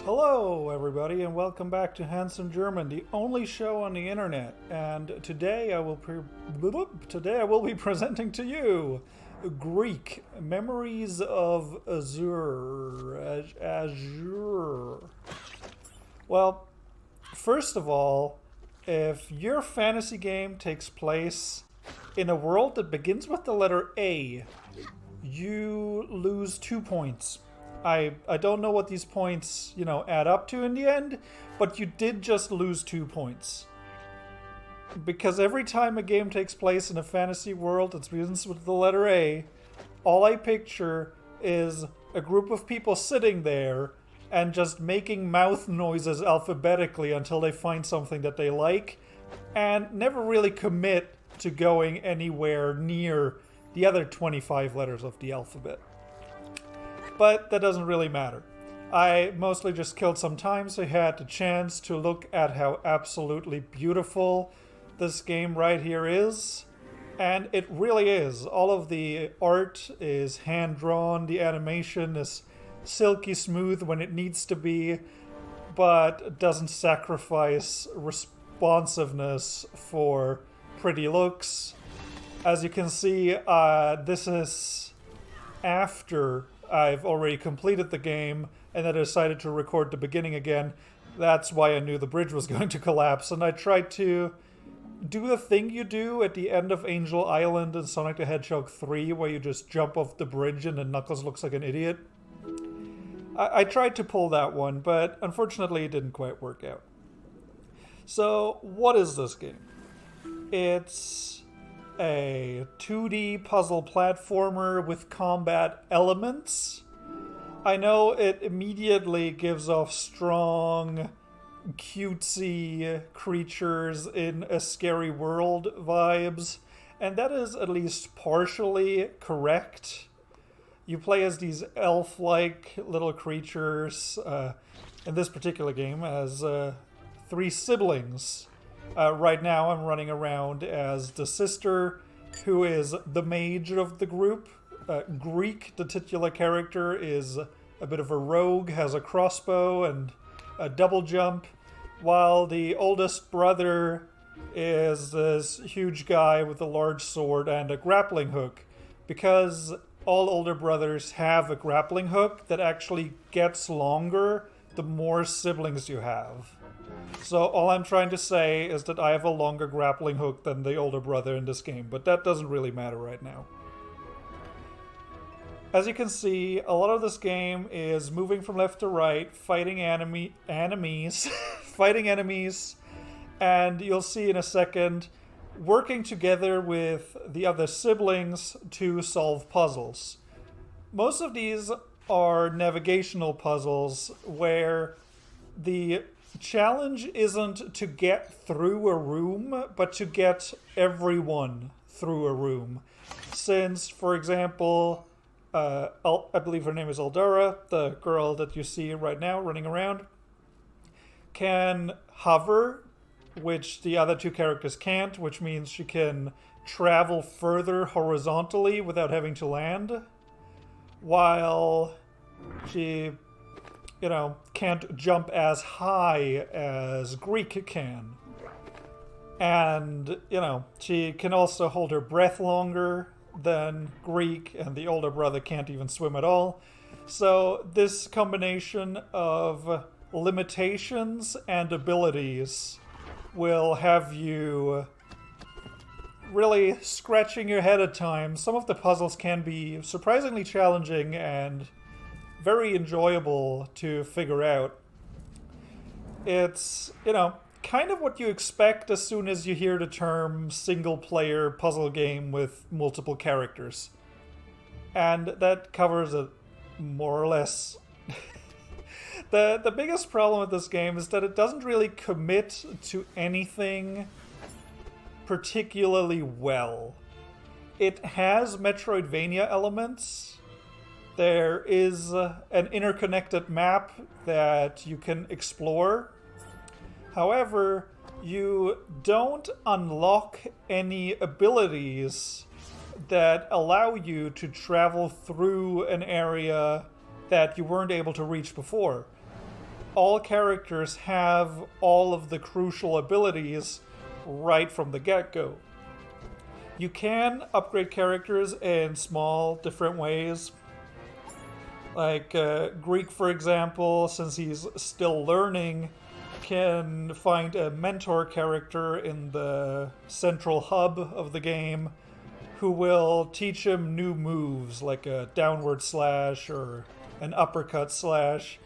Hello, everybody, and welcome back to Handsum German, the only show on the internet. And today I will be presenting to you Greak: Memories of Azure. Azure. Well, first of all, if your fantasy game takes place in a world that begins with the letter A, you lose 2 points. I don't know what these points, add up to in the end, but you did just lose 2 points. Because every time a game takes place in a fantasy world that begins with the letter A, all I picture is a group of people sitting there and just making mouth noises alphabetically until they find something that they like, and never really commit to going anywhere near the other 25 letters of the alphabet. But that doesn't really matter. I mostly just killed some time, so I had the chance to look at how absolutely beautiful this game right here is. And it really is. All of the art is hand-drawn, the animation is silky smooth when it needs to be, but doesn't sacrifice responsiveness for pretty looks. As you can see, this is after I've already completed the game and then I decided to record the beginning again. That's why I knew the bridge was going to collapse, and I tried to do the thing you do at the end of Angel Island in Sonic the Hedgehog 3 where you just jump off the bridge and then Knuckles looks like an idiot. I tried to pull that one, but unfortunately it didn't quite work out. So, what is this game? It's a 2D puzzle platformer with combat elements. I know it immediately gives off strong, cutesy creatures in a scary world vibes, and that is at least partially correct. You play as these elf-like little creatures, in this particular game, as 3 siblings. Right now I'm running around as the sister, who is the mage of the group. Greak, the titular character, is a bit of a rogue, has a crossbow and a double jump, while the oldest brother is this huge guy with a large sword and a grappling hook, because all older brothers have a grappling hook that actually gets longer the more siblings you have. So all I'm trying to say is that I have a longer grappling hook than the older brother in this game, but that doesn't really matter right now. As you can see, a lot of this game is moving from left to right, fighting enemies, fighting enemies, and you'll see in a second, working together with the other siblings to solve puzzles. Most of these are navigational puzzles where the challenge isn't to get through a room, but to get everyone through a room. Since, for example, I believe her name is Eldara, the girl that you see right now running around, can hover, which the other 2 characters can't, which means she can travel further horizontally without having to land, while she can't jump as high as Greek can. And, she can also hold her breath longer than Greek, and the older brother can't even swim at all. So this combination of limitations and abilities will have you really scratching your head at times. Some of the puzzles can be surprisingly challenging and very enjoyable to figure out. It's, kind of what you expect as soon as you hear the term single-player puzzle game with multiple characters. And that covers it more or less. The biggest problem with this game is that it doesn't really commit to anything particularly well. It has Metroidvania elements. There is an interconnected map that you can explore. However, you don't unlock any abilities that allow you to travel through an area that you weren't able to reach before. all characters have all of the crucial abilities right from the get-go. You can upgrade characters in small, different ways. Like Greek, for example, since he's still learning, can find a mentor character in the central hub of the game who will teach him new moves, like a downward slash or an uppercut slash.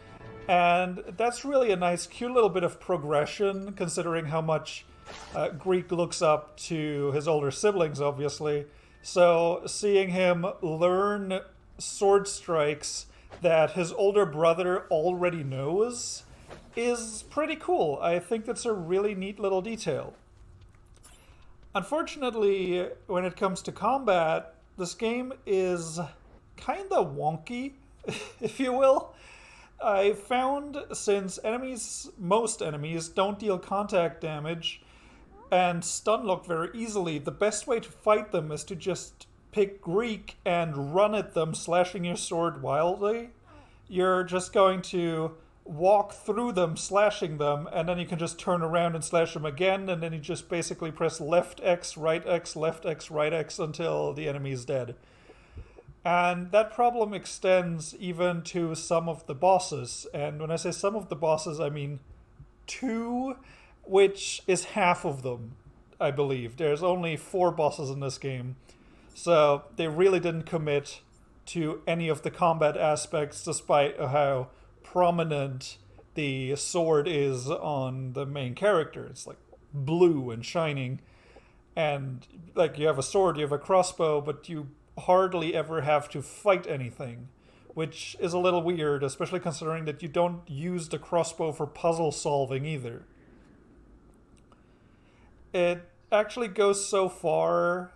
And that's really a nice, cute little bit of progression, considering how much Greek looks up to his older siblings, obviously. So seeing him learn sword strikes that his older brother already knows is pretty cool. I think that's a really neat little detail. Unfortunately, when it comes to combat, this game is kinda wonky, if you will. I found since most enemies don't deal contact damage and stun lock very easily, the best way to fight them is to just pick Greek and run at them, slashing your sword wildly. You're just going to walk through them, slashing them, and then you can just turn around and slash them again, and then you just basically press left X, right X, left X, right X until the enemy is dead. And that problem extends even to some of the bosses. And when I say some of the bosses, I mean 2, which is half of them, I believe. There's only 4 bosses in this game. So they really didn't commit to any of the combat aspects, despite how prominent the sword is on the main character. It's like blue and shining. And like you have a sword, you have a crossbow, but you hardly ever have to fight anything, which is a little weird, especially considering that you don't use the crossbow for puzzle solving either. It actually goes so far.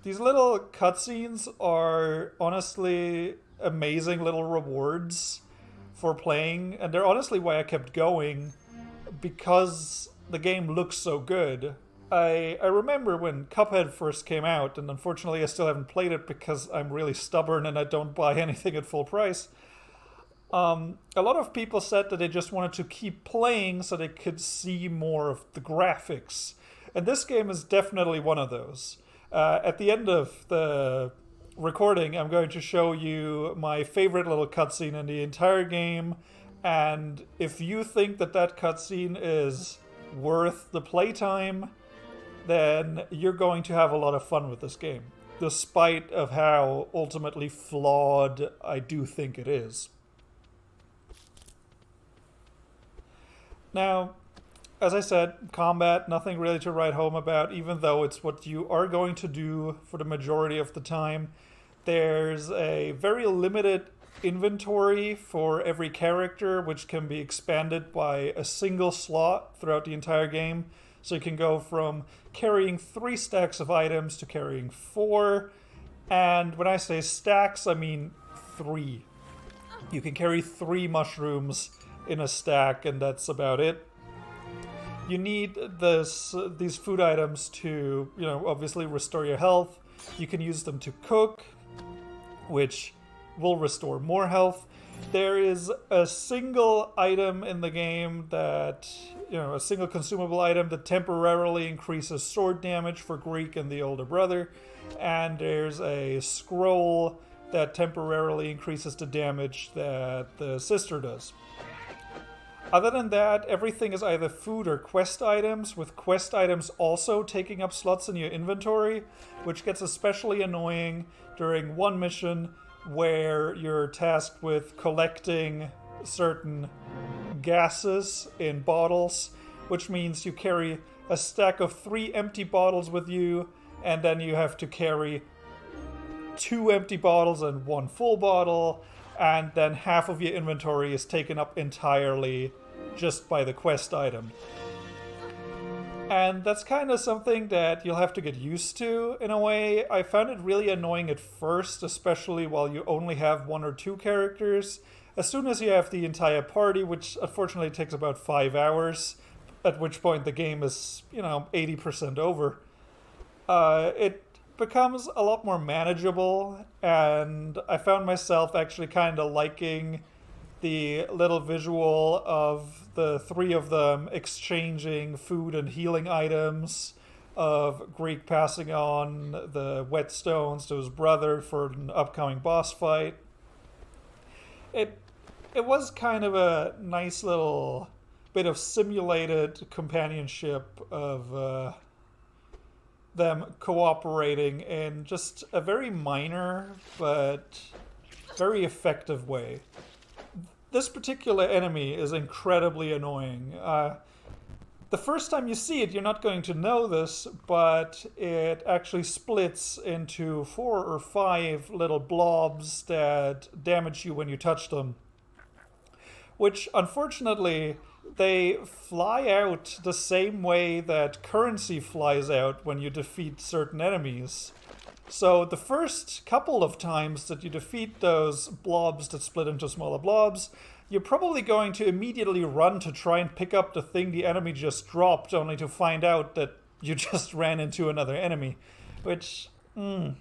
These little cutscenes are honestly amazing little rewards for playing, and they're honestly why I kept going, because the game looks so good. I remember when Cuphead first came out, and unfortunately I still haven't played it because I'm really stubborn and I don't buy anything at full price. A lot of people said that they just wanted to keep playing so they could see more of the graphics. And this game is definitely one of those. At the end of the recording, I'm going to show you my favorite little cutscene in the entire game. And if you think that that cutscene is worth the playtime, then you're going to have a lot of fun with this game, despite of how ultimately flawed I do think it is. Now, as I said, combat, nothing really to write home about, even though it's what you are going to do for the majority of the time. There's a very limited inventory for every character, which can be expanded by a single slot throughout the entire game. So you can go from carrying 3 stacks of items to carrying 4. And when I say stacks, I mean 3. You can carry 3 mushrooms in a stack, and that's about it. You need these food items to, obviously restore your health. You can use them to cook, which will restore more health. There is a single item in the game that, a single consumable item that temporarily increases sword damage for Greek and the older brother. And there's a scroll that temporarily increases the damage that the sister does. Other than that, everything is either food or quest items, with quest items also taking up slots in your inventory, which gets especially annoying during one mission where you're tasked with collecting certain gases in bottles, which means you carry a stack of 3 empty bottles with you, and then you have to carry 2 empty bottles and 1 full bottle, and then half of your inventory is taken up entirely just by the quest item. And that's kind of something that you'll have to get used to in a way. I found it really annoying at first, especially while you only have 1 or 2 characters. As soon as you have the entire party, which unfortunately takes about 5 hours, at which point the game is, 80% over, it becomes a lot more manageable, and I found myself actually kind of liking the little visual of the three of them exchanging food and healing items, of Greek passing on the whetstones to his brother for an upcoming boss fight. It it was kind of a nice little bit of simulated companionship of them cooperating in just a very minor but very effective way. This particular enemy is incredibly annoying. The first time you see it, you're not going to know this, but it actually splits into 4 or 5 little blobs that damage you when you touch them. Which, unfortunately, they fly out the same way that currency flies out when you defeat certain enemies. So the first couple of times that you defeat those blobs that split into smaller blobs, you're probably going to immediately run to try and pick up the thing the enemy just dropped, only to find out that you just ran into another enemy. Which, you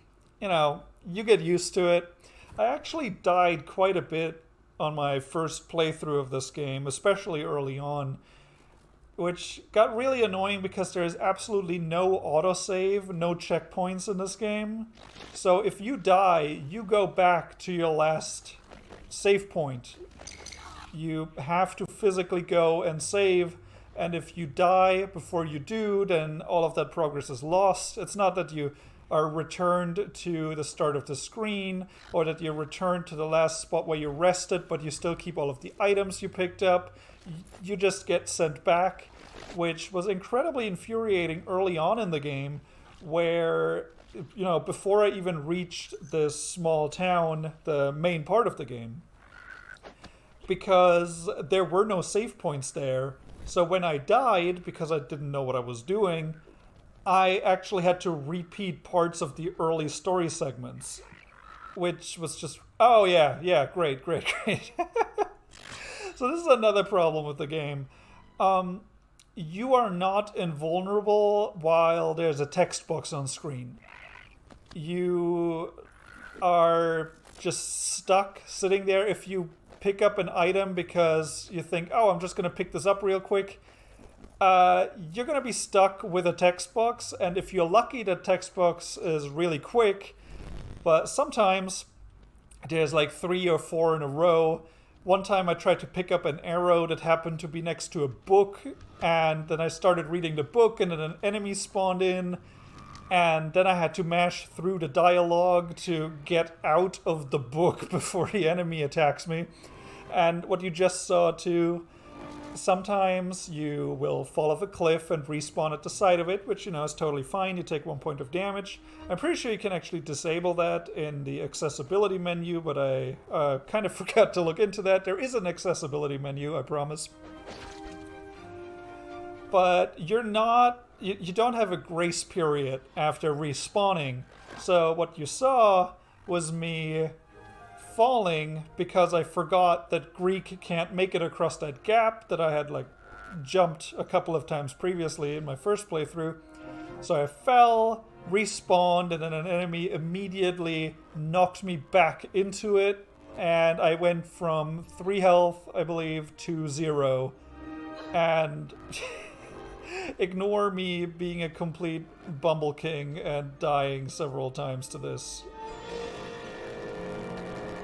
get used to it. I actually died quite a bit on my first playthrough of this game, especially early on, which got really annoying because there is absolutely no autosave, no checkpoints in this game. So if you die, you go back to your last save point. You have to physically go and save, and if you die before you do, then all of that progress is lost. It's not that you are returned to the start of the screen, or that you're returned to the last spot where you rested, but you still keep all of the items you picked up. You just get sent back, which was incredibly infuriating early on in the game, where, before I even reached this small town, the main part of the game, because there were no save points there. So when I died, because I didn't know what I was doing, I actually had to repeat parts of the early story segments, which was just, oh yeah, great. So this is another problem with the game. You are not invulnerable while there's a text box on screen. You are just stuck sitting there. If you pick up an item because you think, oh, I'm just going to pick this up real quick, you're going to be stuck with a text box, and if you're lucky, the text box is really quick, but sometimes there's like 3 or 4 in a row. One time I tried to pick up an arrow that happened to be next to a book, and then I started reading the book, and then an enemy spawned in, and then I had to mash through the dialogue to get out of the book before the enemy attacks me. And what you just saw too, sometimes you will fall off a cliff and respawn at the side of it, which, is totally fine. You take 1 point of damage. I'm pretty sure you can actually disable that in the accessibility menu, but I kind of forgot to look into that. There is an accessibility menu, I promise. But you don't have a grace period after respawning. So what you saw was me falling because I forgot that Greek can't make it across that gap that I had jumped a couple of times previously in my first playthrough. So I fell, respawned, and then an enemy immediately knocked me back into it, and I went from 3 health, I believe, to 0. And ignore me being a complete bumbleking and dying several times to this.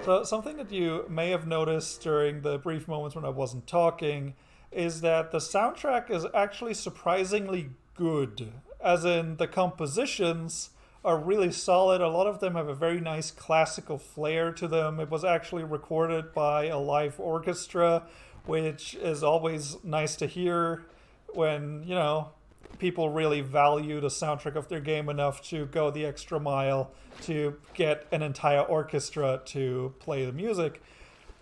So something that you may have noticed during the brief moments when I wasn't talking is that the soundtrack is actually surprisingly good. As in, the compositions are really solid. A lot of them have a very nice classical flair to them. It was actually recorded by a live orchestra, which is always nice to hear when, people really value the soundtrack of their game enough to go the extra mile to get an entire orchestra to play the music.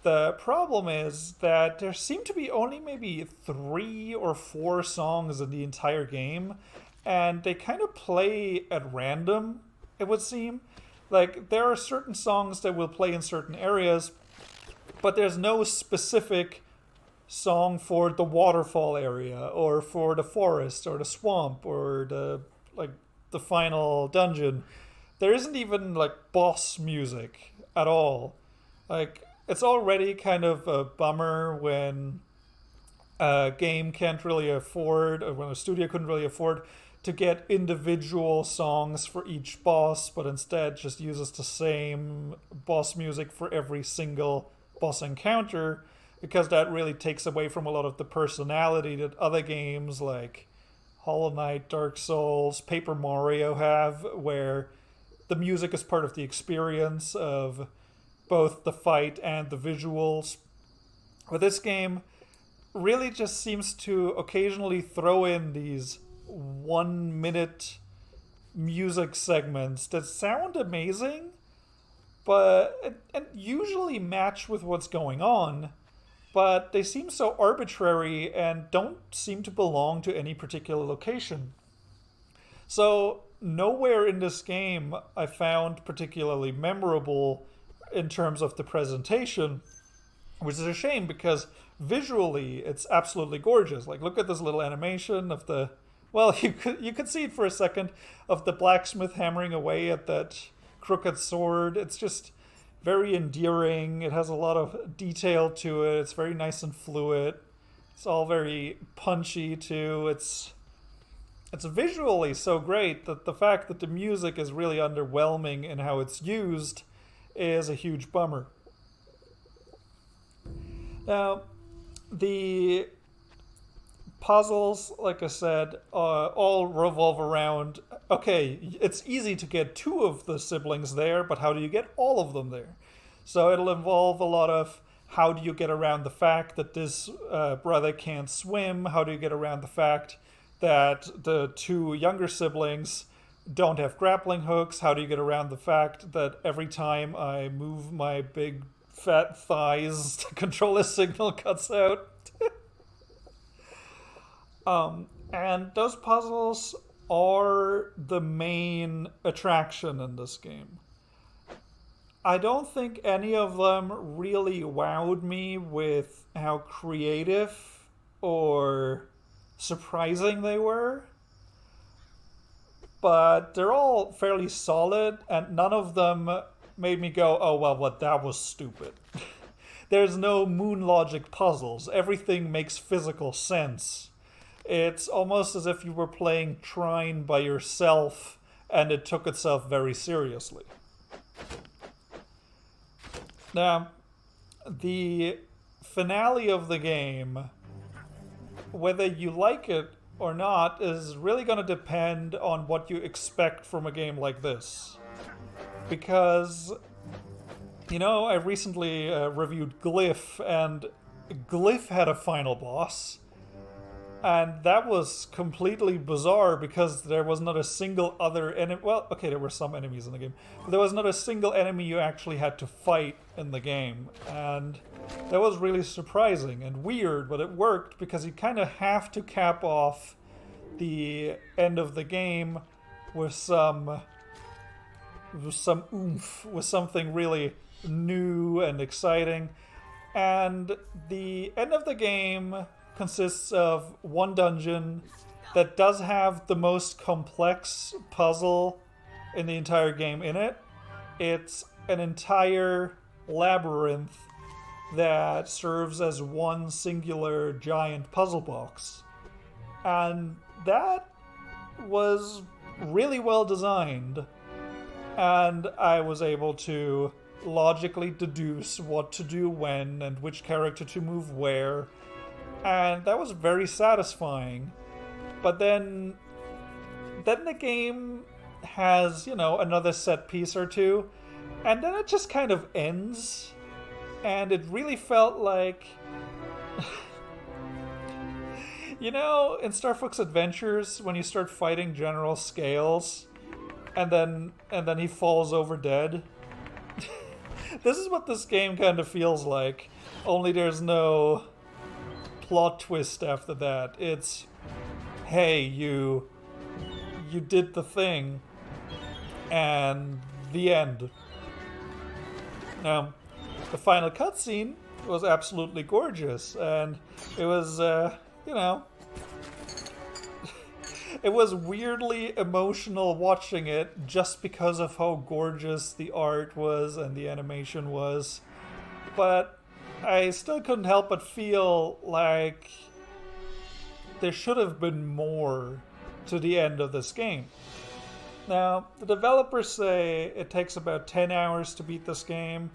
The problem is that there seem to be only maybe 3 or 4 songs in the entire game, and they kind of play at random, it would seem. There are certain songs that will play in certain areas, but there's no specific song for the waterfall area, or for the forest, or the swamp, or the final dungeon. There isn't even boss music at all. it's already kind of a bummer when a game can't really afford, or when a studio couldn't really afford to get individual songs for each boss, but instead just uses the same boss music for every single boss encounter, because that really takes away from a lot of the personality that other games like Hollow Knight, Dark Souls, Paper Mario have, where the music is part of the experience of both the fight and the visuals. But this game really just seems to occasionally throw in these 1 minute music segments that sound amazing, but and usually match with what's going on, but they seem so arbitrary and don't seem to belong to any particular location. So nowhere in this game I found particularly memorable in terms of the presentation, which is a shame because visually it's absolutely gorgeous. Like, look at this little animation of the, well, you could see it for a second, of the blacksmith hammering away at that crooked sword. It's just very endearing. It has a lot of detail to it. It's very nice and fluid. It's all very punchy too. It's visually so great that the fact that the music is really underwhelming in how it's used is a huge bummer. Now, the puzzles, like I said, all revolve around, okay, it's easy to get two of the siblings there, but how do you get all of them there? So it'll involve a lot of, how do you get around the fact that this brother can't swim? How do you get around the fact that the two younger siblings don't have grappling hooks? How do you get around the fact that every time I move my big fat thighs, the controller signal cuts out? And those puzzles are the main attraction in this game. I don't think any of them really wowed me with how creative or surprising they were, but they're all fairly solid, and none of them made me go, oh, well, what, that was stupid. There's no moon logic puzzles. Everything makes physical sense. It's almost as if you were playing Trine by yourself and it took itself very seriously. Now, the finale of the game, whether you like it or not, is really going to depend on what you expect from a game like this. Because, you know, I recently reviewed Glyph, and Glyph had a final boss. And that was completely bizarre because there was not a single other enemy. Well, okay, there were some enemies in the game, but there was not a single enemy you actually had to fight in the game. And that was really surprising and weird, but it worked because you kind of have to cap off the end of the game with some oomph, with something really new and exciting. And the end of the game consists of one dungeon that does have the most complex puzzle in the entire game in it. It's an entire labyrinth that serves as one singular giant puzzle box. And that was really well designed. And I was able to logically deduce what to do when and which character to move where. And that was very satisfying. But then the game has, you know, another set piece or two, and then it just kind of ends. And it really felt like, you know, in Star Fox Adventures, when you start fighting General Scales, and then he falls over dead. This is what this game kind of feels like. Only there's no plot twist after that. It's, hey, you did the thing, and the end. Now, the final cutscene was absolutely gorgeous, and it was, you know, it was weirdly emotional watching it just because of how gorgeous the art was and the animation was. but I still couldn't help but feel like there should have been more to the end of this game. Now, the developers say it takes about 10 hours to beat this game.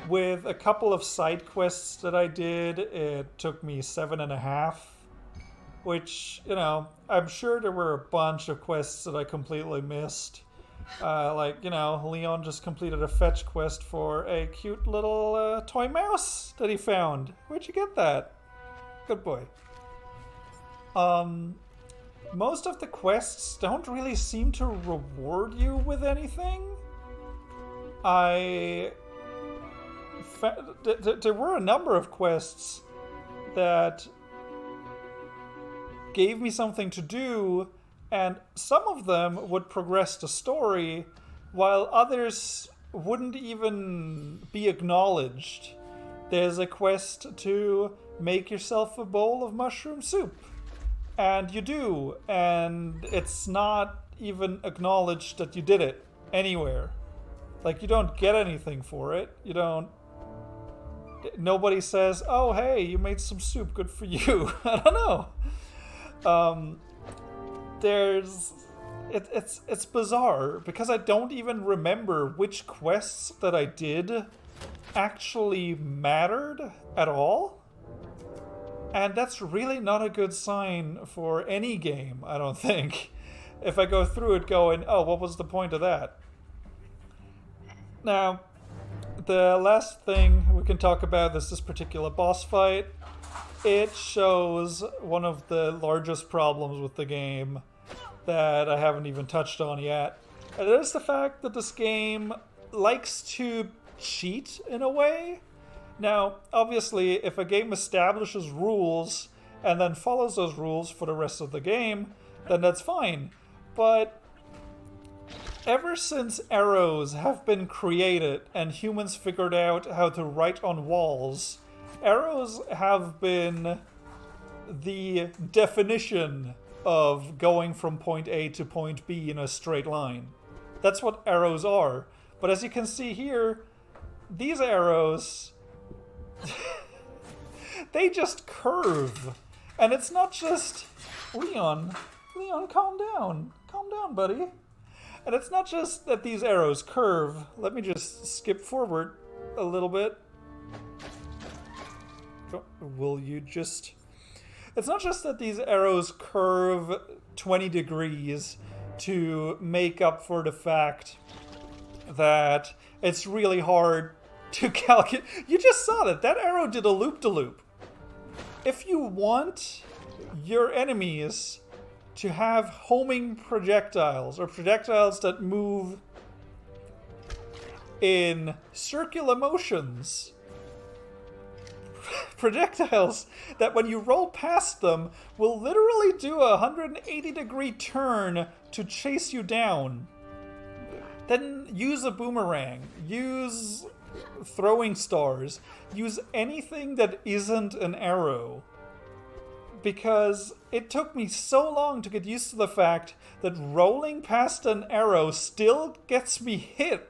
With a couple of side quests that I did, it took me 7.5. Which, you know, I'm sure there were a bunch of quests that I completely missed. Like, you know, Leon just completed a fetch quest for a cute little toy mouse that he found. Where'd you get that? Good boy. Most of the quests don't really seem to reward you with anything. There were a number of quests that gave me something to do, and some of them would progress the story, while others wouldn't even be acknowledged. There's a quest to make yourself a bowl of mushroom soup. And you do, and it's not even acknowledged that you did it anywhere. Like, you don't get anything for it. You don't... Nobody says, oh, hey, you made some soup, good for you. I don't know. It's bizarre, because I don't even remember which quests that I did actually mattered at all. And that's really not a good sign for any game, I don't think. If I go through it going, oh, what was the point of that? Now, the last thing we can talk about is this particular boss fight. It shows one of the largest problems with the game that I haven't even touched on yet. And it is the fact that this game likes to cheat in a way. Now, obviously, if a game establishes rules and then follows those rules for the rest of the game, then that's fine. But ever since arrows have been created and humans figured out how to write on walls, arrows have been the definition of going from point A to point B in a straight line. That's what arrows are. But as you can see here, these arrows... they just curve. And it's not just... Leon, calm down. Calm down, buddy. And it's not just that these arrows curve. Let me just skip forward a little bit. Will you just... It's not just that these arrows curve 20 degrees to make up for the fact that it's really hard to calculate. You just saw that. That arrow did a loop-de-loop. If you want your enemies to have homing projectiles, or projectiles that move in circular motions, projectiles that when you roll past them will literally do a 180-degree turn to chase you down, then use a boomerang, use throwing stars, use anything that isn't an arrow. Because it took me so long to get used to the fact that rolling past an arrow still gets me hit,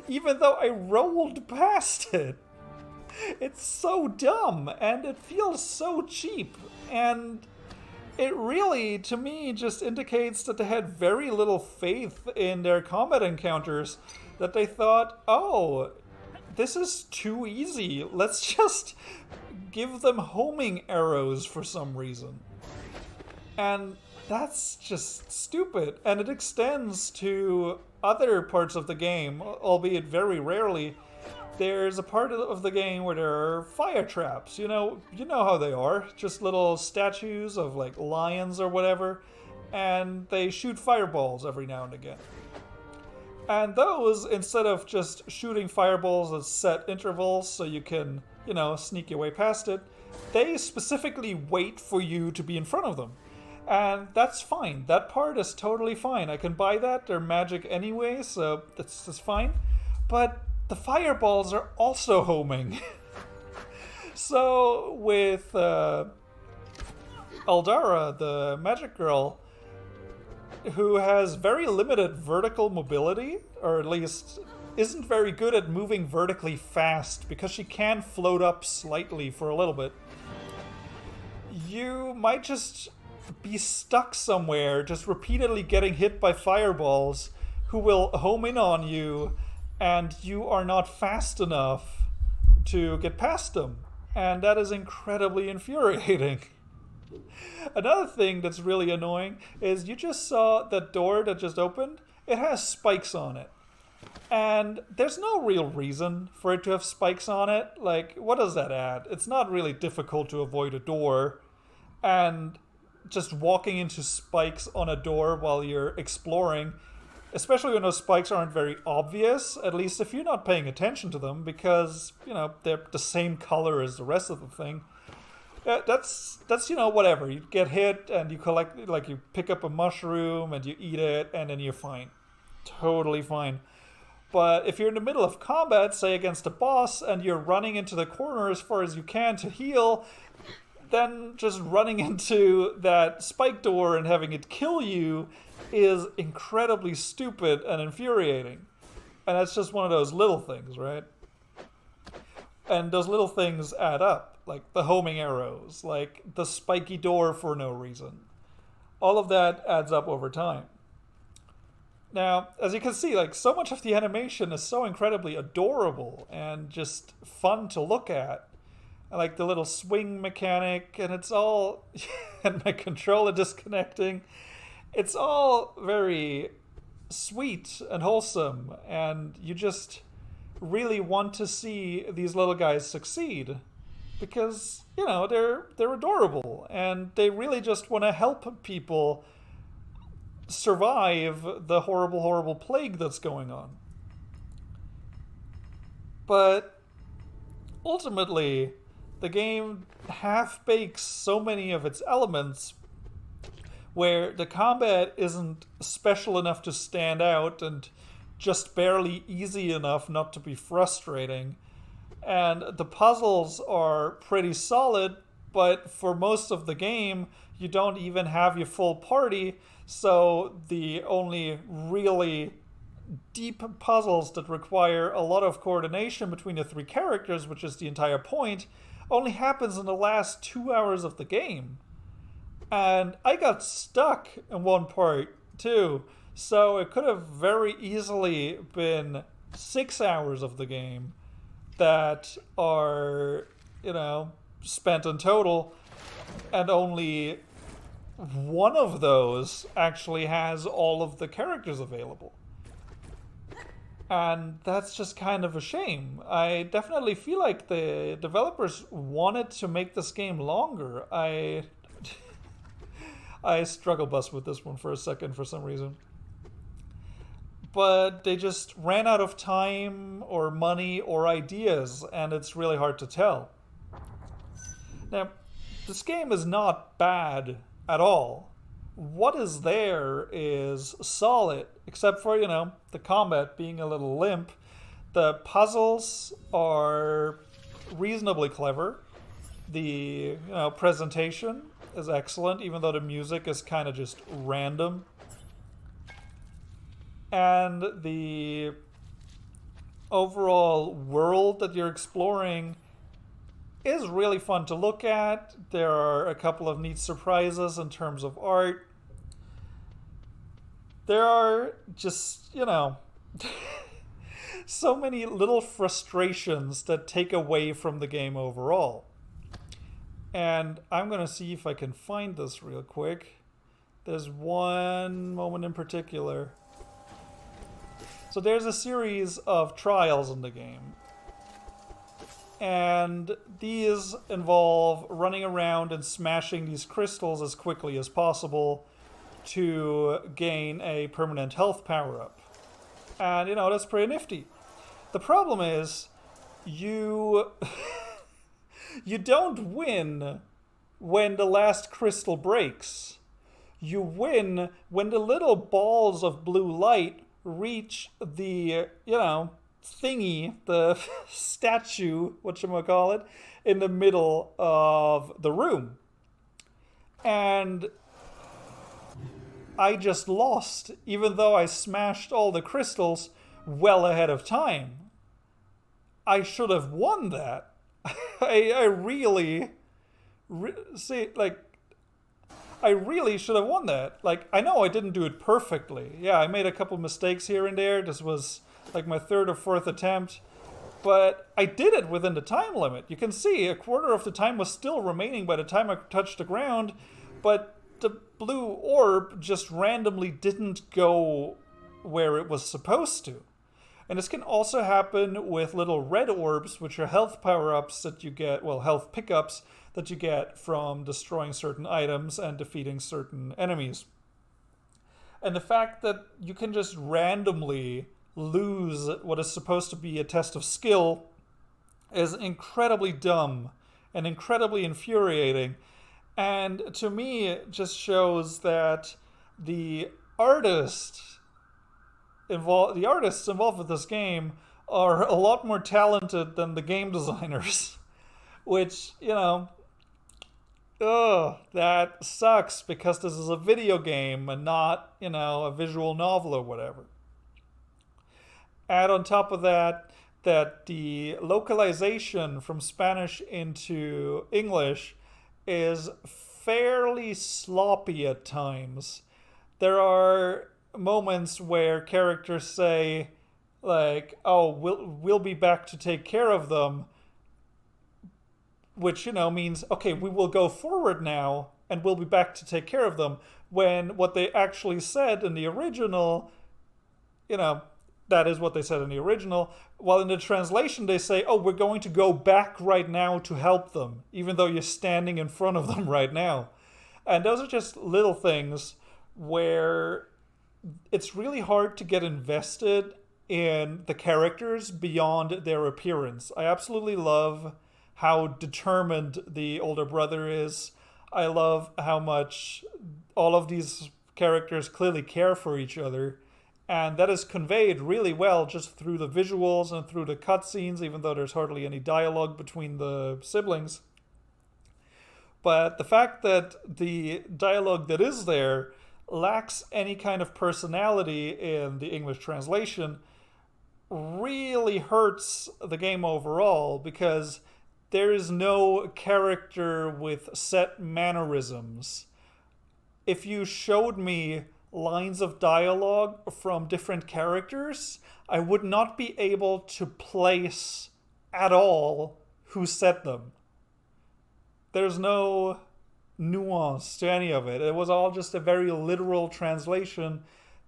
even though I rolled past it. It's so dumb, and it feels so cheap, and it really, to me, just indicates that they had very little faith in their combat encounters, that they thought, oh, this is too easy, let's just give them homing arrows for some reason. And that's just stupid, and it extends to other parts of the game, albeit very rarely. There's a part of the game where there are fire traps. You know how they are. Just little statues of like lions or whatever. And they shoot fireballs every now and again. And those, instead of just shooting fireballs at set intervals so you can, sneak your way past it, they specifically wait for you to be in front of them. And that's fine. That part is totally fine. I can buy that. They're magic anyway, so that's fine. But the fireballs are also homing. So with Aldara, the magic girl, who has very limited vertical mobility, or at least isn't very good at moving vertically fast because she can float up slightly for a little bit. You might just be stuck somewhere, just repeatedly getting hit by fireballs who will home in on you, and you are not fast enough to get past them. And that is incredibly infuriating. Another thing that's really annoying is you just saw that door that just opened. It has spikes on it. And there's no real reason for it to have spikes on it. Like, what does that add? It's not really difficult to avoid a door. And just walking into spikes on a door while you're exploring, especially when those spikes aren't very obvious, at least if you're not paying attention to them, because, you know, they're the same color as the rest of the thing. That's whatever. You get hit and you collect, like, you pick up a mushroom and you eat it and then you're fine. Totally fine. But if you're in the middle of combat, say against a boss, and you're running into the corner as far as you can to heal, then just running into that spike door and having it kill you is incredibly stupid and infuriating. And that's just one of those little things, right? And those little things add up, like the homing arrows, like the spiky door for no reason. All of that adds up over time. Now, as you can see, like, so much of the animation is so incredibly adorable and just fun to look at. I like the little swing mechanic, and it's all, and my controller disconnecting. It's all very sweet and wholesome, and you just really want to see these little guys succeed because, you know, they're adorable, and they really just want to help people survive the horrible, horrible plague that's going on. But ultimately, the game half-bakes so many of its elements where the combat isn't special enough to stand out and just barely easy enough not to be frustrating. And the puzzles are pretty solid, but for most of the game, you don't even have your full party, so the only really deep puzzles that require a lot of coordination between the three characters, which is the entire point, only happens in the last 2 hours of the game. And I got stuck in one part too, so it could have very easily been 6 hours of the game that are, you know, spent in total, and only one of those actually has all of the characters available. And that's just kind of a shame. I definitely feel like the developers wanted to make this game longer. I struggle bus with this one for a second for some reason. But they just ran out of time or money or ideas, and it's really hard to tell. Now, this game is not bad at all. What is there is solid, except for, you know, the combat being a little limp. The puzzles are reasonably clever. The, you know, presentation is excellent, even though the music is kind of just random. And the overall world that you're exploring is really fun to look at. There are a couple of neat surprises in terms of art. There are just, you know, so many little frustrations that take away from the game overall. And I'm going to see if I can find this real quick. There's one moment in particular. So there's a series of trials in the game. And these involve running around and smashing these crystals as quickly as possible to gain a permanent health power-up. And, you know, that's pretty nifty. The problem is, you don't win when the last crystal breaks. You win when the little balls of blue light reach the, you know, thingy, the statue, whatchamacallit, in the middle of the room. And I just lost, even though I smashed all the crystals well ahead of time. I should have won that. I really see, like, I really should have won that. Like, I know I didn't do it perfectly. Yeah, I made a couple mistakes here and there. This was like my third or fourth attempt. But I did it within the time limit. You can see a quarter of the time was still remaining by the time I touched the ground, but the blue orb just randomly didn't go where it was supposed to. And this can also happen with little red orbs, which are health power-ups that you get, well, health pickups that you get from destroying certain items and defeating certain enemies. And the fact that you can just randomly lose what is supposed to be a test of skill is incredibly dumb and incredibly infuriating. And to me, it just shows that the artists involved with this game are a lot more talented than the game designers, which, that sucks because this is a video game and not, a visual novel or whatever. Add on top of that the localization from Spanish into English is fairly sloppy at times. There are moments where characters say, like, "Oh, we'll be back to take care of them," which means, okay, we will go forward now and we'll be back to take care of them. When what they actually said in the original, that is what they said in the original. While in the translation they say, "Oh, we're going to go back right now to help them," even though you're standing in front of them right now. And those are just little things where it's really hard to get invested in the characters beyond their appearance. I absolutely love how determined the older brother is. I love how much all of these characters clearly care for each other. And that is conveyed really well just through the visuals and through the cutscenes, even though there's hardly any dialogue between the siblings. But the fact that the dialogue that is there lacks any kind of personality in the English translation really hurts the game overall, because there is no character with set mannerisms. If you showed me lines of dialogue from different characters, I would not be able to place at all who said them. There's no nuance to any of it. It was all just a very literal translation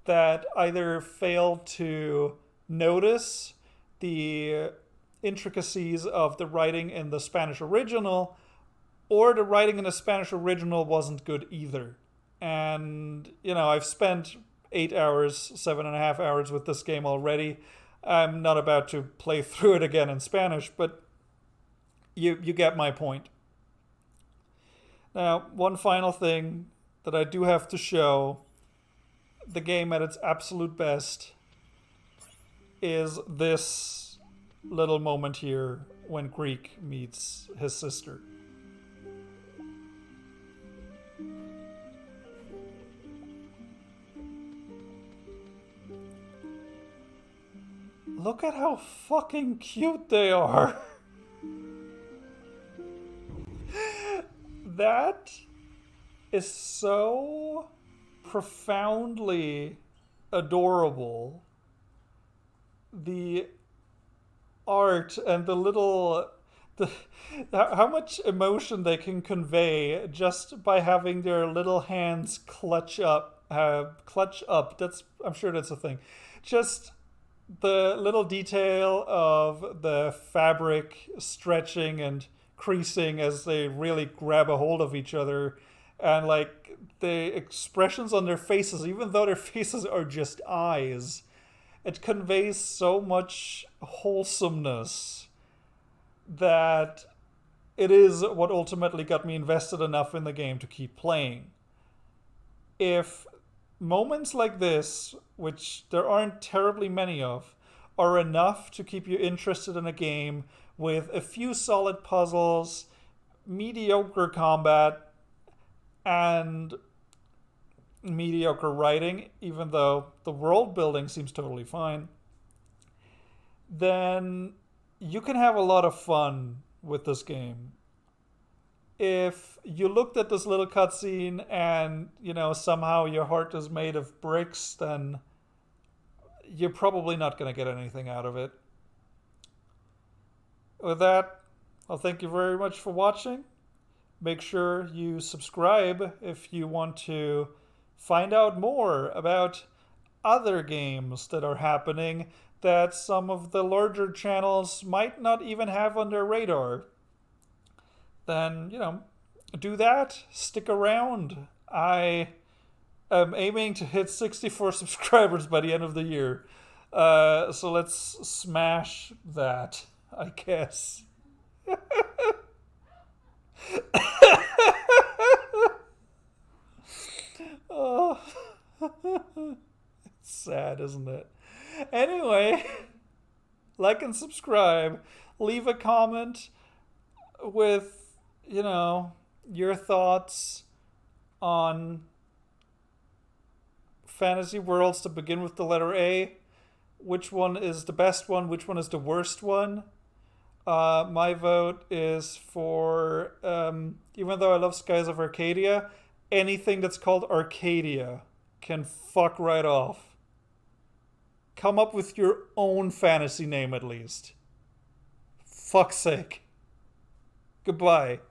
that either failed to notice the intricacies of the writing in the Spanish original, or the writing in the Spanish original wasn't good either. And, I've spent 8 hours, 7.5 hours with this game already. I'm not about to play through it again in Spanish, but you get my point. Now, one final thing that I do have to show, the game at its absolute best, is this little moment here when Greak meets his sister. Look at how fucking cute they are. That is so profoundly adorable. The art and how much emotion they can convey just by having their little hands clutch up. I'm sure that's a thing. Just the little detail of the fabric stretching and creasing as they really grab a hold of each other, and like the expressions on their faces, even though their faces are just eyes, it conveys so much wholesomeness that it is what ultimately got me invested enough in the game to keep playing. If moments like this, which there aren't terribly many of, are enough to keep you interested in a game with a few solid puzzles, mediocre combat, and mediocre writing, even though the world building seems totally fine, then you can have a lot of fun with this game. If you looked at this little cutscene and, somehow your heart is made of bricks, then you're probably not going to get anything out of it. With that, I'll thank you very much for watching. Make sure you subscribe if you want to find out more about other games that are happening that some of the larger channels might not even have on their radar. Then, do that. Stick around. I am aiming to hit 64 subscribers by the end of the year. So let's smash that, I guess. Oh, it's sad, isn't it? Anyway, like and subscribe. Leave a comment with, your thoughts on fantasy worlds to begin with the letter A. Which one is the best one? Which one is the worst one? My vote is for, even though I love Skies of Arcadia, anything that's called Arcadia can fuck right off. Come up with your own fantasy name at least. Fuck's sake. Goodbye.